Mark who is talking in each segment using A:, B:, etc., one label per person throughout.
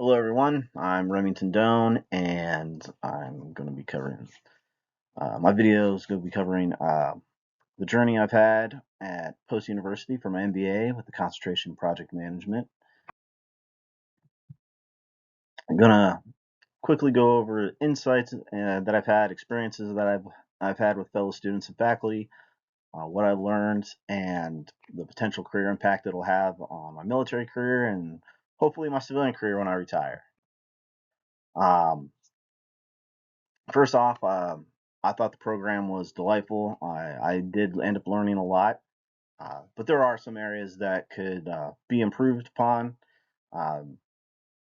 A: Hello, everyone. I'm Remington, and I'm going to be covering my video is going to be covering the journey I've had at post university for my MBA with the concentration in project management. I'm going to quickly go over insights that I've had, experiences that I've had with fellow students and faculty, what I learned, and the potential career impact it'll have on my military career and hopefully my civilian career when I retire. Um, First off, I thought the program was delightful. I did end up learning a lot, but there are some areas that could be improved upon. Um,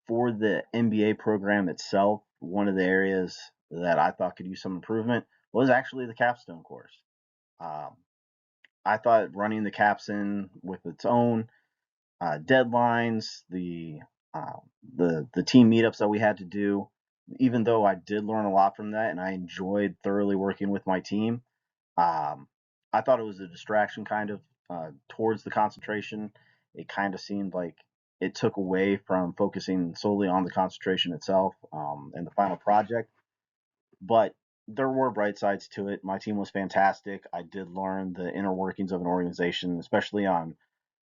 A: for the MBA program itself, one of the areas that I thought could use some improvement was actually the Capstone course. Um, I thought running the Capstone with its own deadlines, uh, the team meetups that we had to do. Even though I did learn a lot from that, and I enjoyed thoroughly working with my team, um, I thought it was a distraction kind of towards the concentration. It kind of seemed like it took away from focusing solely on the concentration itself and the final project. But there were bright sides to it. My team was fantastic. I did learn the inner workings of an organization, especially on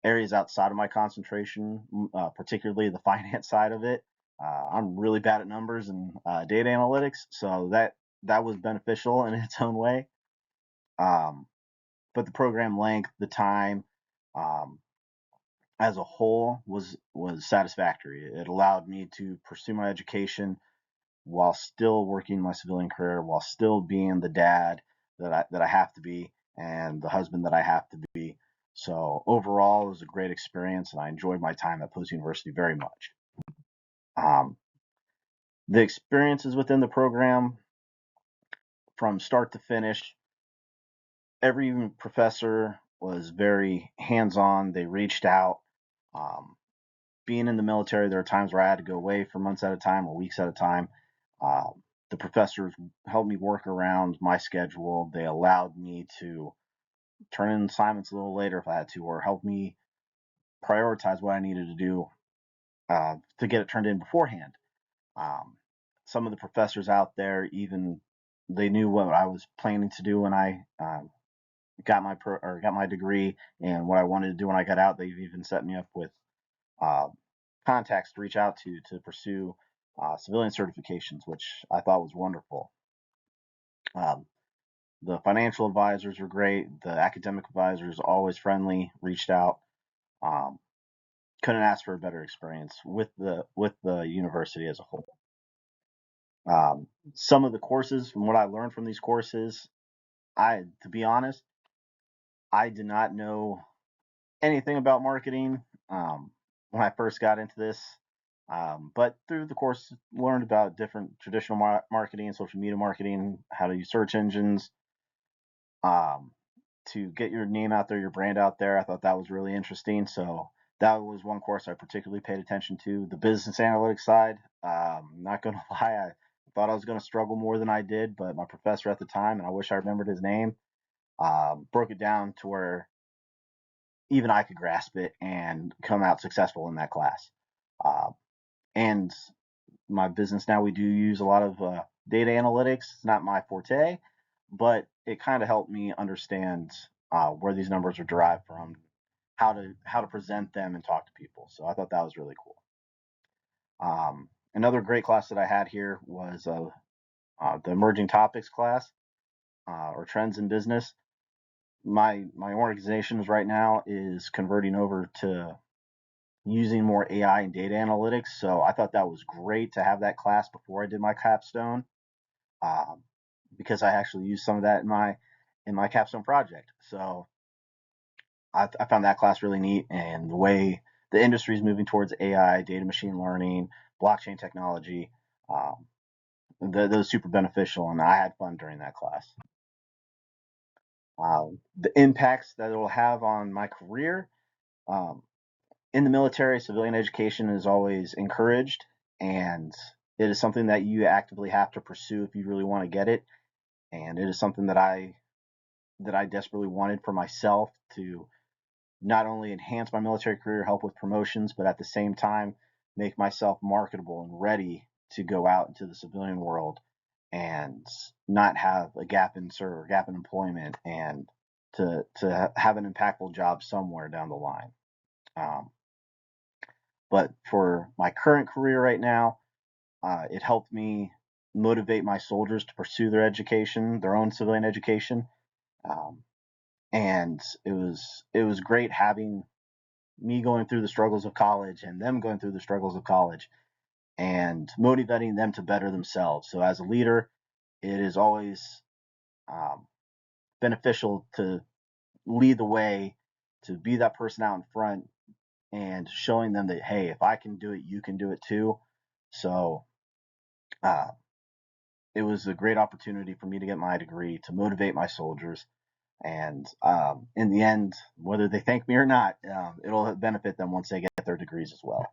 A: areas outside of my concentration, particularly the finance side of it. I'm really bad at numbers and data analytics, so that was beneficial in its own way. Um, but the program length, the time, um, as a whole was satisfactory. It allowed me to pursue my education while still working my civilian career, while still being the dad that I have to be and the husband that I have to be. So overall, it was a great experience, and I enjoyed my time at Post University very much. Um, the experiences within the program, from start to finish, every professor was very hands-on. They reached out. Um, Being in the military, there are times where I had to go away for months at a time or weeks at a time. The professors helped me work around my schedule. They allowed me to turn in assignments a little later if I had to, or help me prioritize what I needed to do to get it turned in beforehand. Um, some of the professors out there even they knew what I was planning to do when I got my degree and what I wanted to do when I got out. They've even set me up with uh, contacts to reach out to pursue civilian certifications, which I thought was wonderful. Um, the financial advisors were great. The academic advisors always friendly, reached out. Um, couldn't ask for a better experience with the university as a whole. Some of the courses, from what I learned from these courses, to be honest, I did not know anything about marketing when I first got into this. But through the course, learned about different traditional marketing, social media marketing, how to use search engines um, to get your name out there, your brand out there. I thought that was really interesting. So that was one course I particularly paid attention to. The business analytics side, not going to lie, I thought I was going to struggle more than I did, but my professor at the time, and I wish I remembered his name, broke it down to where even I could grasp it and come out successful in that class. Uh, and my business now, we do use a lot of data analytics. It's not my forte, but it kind of helped me understand where these numbers are derived from, how to present them and talk to people. So I thought that was really cool. Another great class that I had here was the emerging topics class or trends in business. My organization right now is converting over to using more AI and data analytics. So I thought that was great to have that class before I did my capstone, um, because I actually used some of that in my capstone project. So I found that class really neat, and the way the industry is moving towards AI, data machine learning, blockchain technology, um, those super beneficial, and I had fun during that class. The impacts that it will have on my career. Um, in the military, civilian education is always encouraged, and it is something that you actively have to pursue if you really want to get it. And it is something that I desperately wanted for myself to not only enhance my military career, help with promotions, but at the same time make myself marketable and ready to go out into the civilian world and not have a gap in service, gap in employment, and to have an impactful job somewhere down the line. Um, but for my current career right now, it helped me motivate my soldiers to pursue their education, their own civilian education, um, and it was great having me going through the struggles of college and them going through the struggles of college and motivating them to better themselves. So as a leader, it is always um, beneficial to lead the way, to be that person out in front and showing them that, hey, if I can do it, you can do it too. So uh, it was a great opportunity for me to get my degree, to motivate my soldiers. And in the end, whether they thank me or not, it'll benefit them once they get their degrees as well.